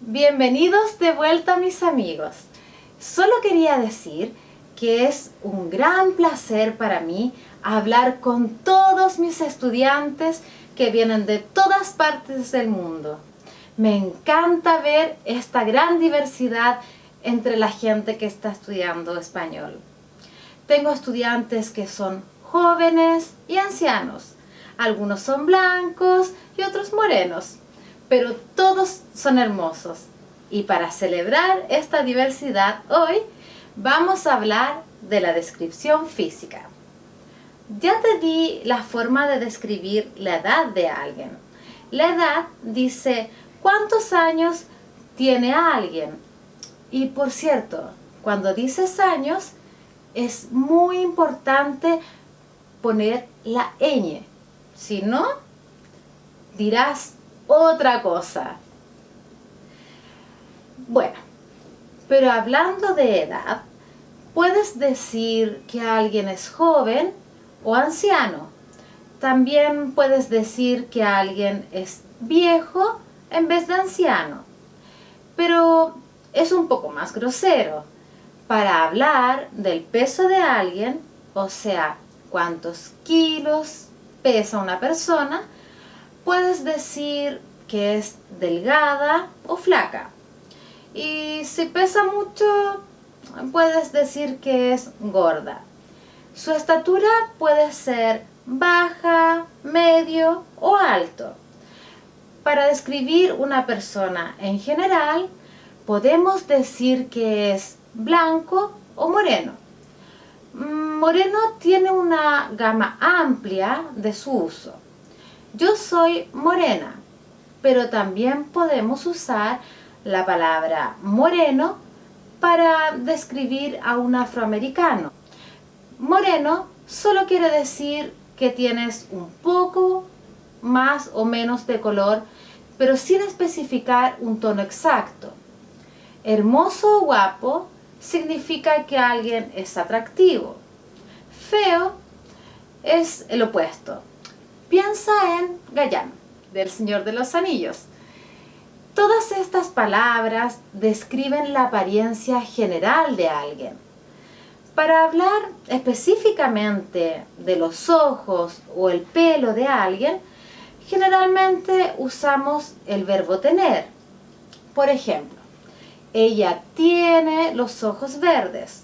Bienvenidos de vuelta, mis amigos. Solo quería decir que es un gran placer para mí hablar con todos mis estudiantes que vienen de todas partes del mundo. Me encanta ver esta gran diversidad entre la gente que está estudiando español. Tengo estudiantes que son jóvenes y ancianos. Algunos son blancos y otros morenos, pero todos son hermosos. Y para celebrar esta diversidad hoy vamos a hablar de la descripción física. Ya te di la forma de describir la edad de alguien. La edad dice cuántos años tiene alguien. Y por cierto, cuando dices años, es muy importante poner la ñ. Si no, dirás otra cosa. Bueno, pero hablando de edad, puedes decir que alguien es joven o anciano. También puedes decir que alguien es viejo en vez de anciano. Pero es un poco más grosero. Para hablar del peso de alguien, o sea, cuántos kilos pesa una persona, puedes decir que es delgada o flaca. Y si pesa mucho, puedes decir que es gorda. Su estatura puede ser baja, medio o alto. Para describir una persona en general, podemos decir que es blanco o moreno. Moreno tiene una gama amplia de su uso. Yo soy morena, pero también podemos usar la palabra moreno para describir a un afroamericano. Moreno solo quiere decir que tienes un poco más o menos de color, pero sin especificar un tono exacto. Hermoso o guapo significa que alguien es atractivo. Feo es el opuesto. Piensa en Gallán, del Señor de los Anillos. Todas estas palabras describen la apariencia general de alguien. Para hablar específicamente de los ojos o el pelo de alguien, generalmente usamos el verbo tener. Por ejemplo, ella tiene los ojos verdes.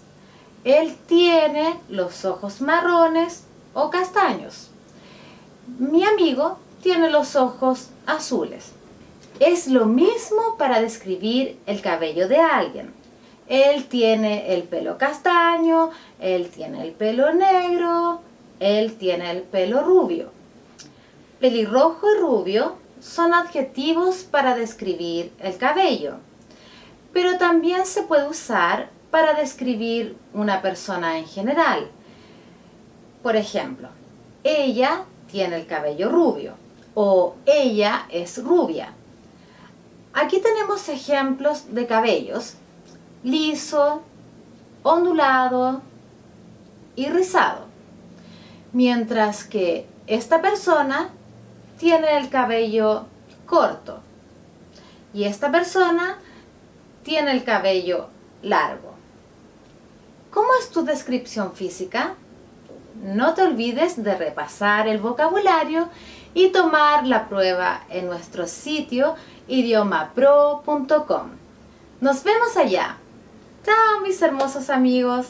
Él tiene los ojos marrones o castaños. Mi amigo tiene los ojos azules. Es lo mismo para describir el cabello de alguien. Él tiene el pelo castaño, él tiene el pelo negro, él tiene el pelo rubio. Pelirrojo y rubio son adjetivos para describir el cabello, pero también se puede usar para describir una persona en general. Por ejemplo, ella tiene el cabello rubio o ella es rubia. Aquí tenemos ejemplos de cabellos: liso, ondulado y rizado. Mientras que esta persona tiene el cabello corto y esta persona tiene el cabello largo. ¿Cómo es tu descripción física? No te olvides de repasar el vocabulario y tomar la prueba en nuestro sitio idiomapro.com. Nos vemos allá. ¡Chao, mis hermosos amigos!